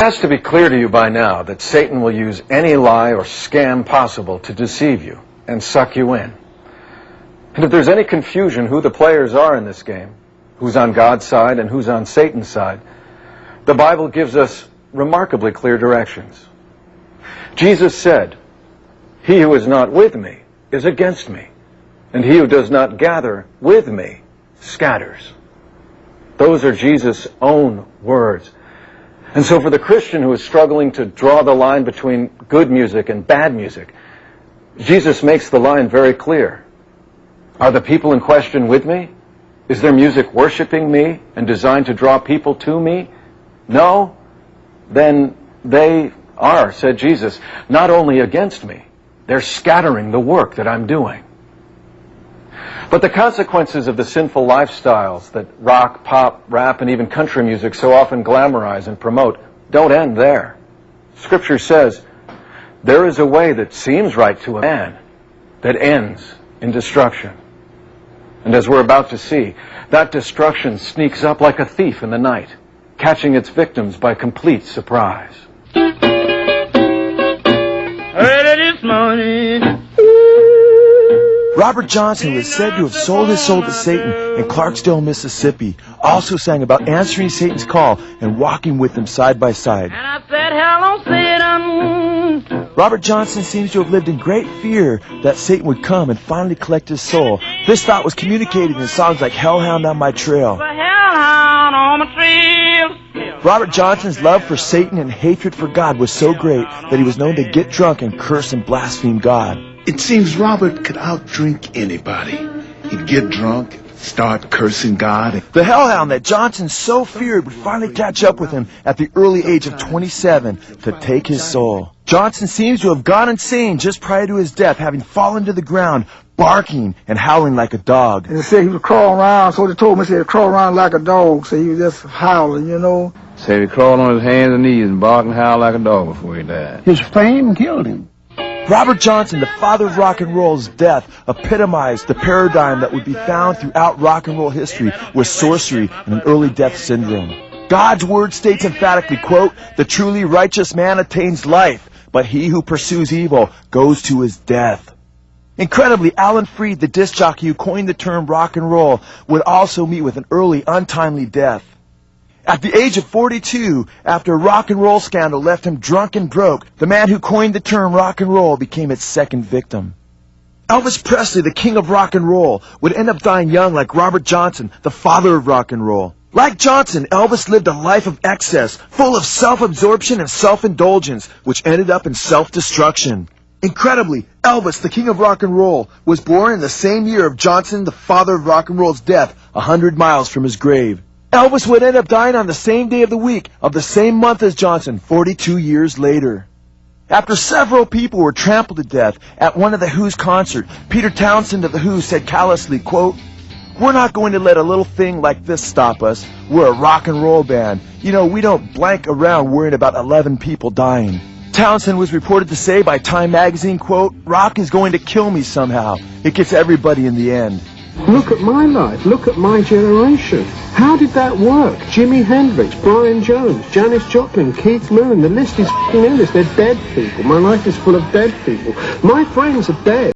It has to be clear to you by now that Satan will use any lie or scam possible to deceive you and suck you in. And if there's any confusion who the players are in this game, who's on God's side and who's on Satan's side, the Bible gives us remarkably clear directions. Jesus said, "He who is not with me is against me, and he who does not gather with me scatters." Those are Jesus' own words. And so for the Christian who is struggling to draw the line between good music and bad music, Jesus makes the line very clear. Are the people in question with me? Is their music worshiping me and designed to draw people to me? No? Then they are, said Jesus, not only against me, they're scattering the work that I'm doing. But the consequences of the sinful lifestyles that rock, pop, rap, and even country music so often glamorize and promote don't end there. Scripture says, there is a way that seems right to a man that ends in destruction. And as we're about to see, that destruction sneaks up like a thief in the night, catching its victims by complete surprise. Early this morning. Robert Johnson was said to have sold his soul to Satan in Clarksdale, Mississippi. Also sang about answering Satan's call and walking with him side by side. And I said, hello, Satan. Robert Johnson seems to have lived in great fear that Satan would come and finally collect his soul. This thought was communicated in songs like Hellhound on My Trail. The hellhound on my trail. Robert Johnson's love for Satan and hatred for God was so great that he was known to get drunk and curse and blaspheme God. It seems Robert could outdrink anybody. He'd get drunk, start cursing God. The hellhound that Johnson so feared would finally catch up with him at the early age of 27 to take his soul. Johnson seems to have gone insane just prior to his death, having fallen to the ground, barking and howling like a dog. And they said he was crawling around, so they told me, he said, crawl around like a dog, so he was just howling, you know. Said he crawled on his hands and knees and barked and howled like a dog before he died. His fame killed him. Robert Johnson, the father of rock and roll's death, epitomized the paradigm that would be found throughout rock and roll history with sorcery and an early death syndrome. God's word states emphatically, quote, "The truly righteous man attains life, but he who pursues evil goes to his death." Incredibly, Alan Freed, the disc jockey who coined the term rock and roll, would also meet with an early, untimely death. At the age of 42, after a rock and roll scandal left him drunk and broke, the man who coined the term rock and roll became its second victim. Elvis Presley, the king of rock and roll, would end up dying young like Robert Johnson, the father of rock and roll. Like Johnson, Elvis lived a life of excess, full of self-absorption and self-indulgence, which ended up in self-destruction. Incredibly, Elvis, the king of rock and roll, was born in the same year of Johnson, the father of rock and roll's death, 100 miles from his grave. Elvis would end up dying on the same day of the week of the same month as Johnson, 42 years later. After several people were trampled to death at one of the Who's concert, Peter Townsend of the Who said callously, quote, "We're not going to let a little thing like this stop us. We're a rock and roll band. You know, we don't blank around worrying about 11 people dying." Townsend was reported to say by Time magazine, quote, "Rock is going to kill me somehow. It gets everybody in the end." Look at my life. Look at my generation. How did that work? Jimi Hendrix, Brian Jones, Janis Joplin, Keith Moon. The list is f***ing endless. They're dead people. My life is full of dead people. My friends are dead.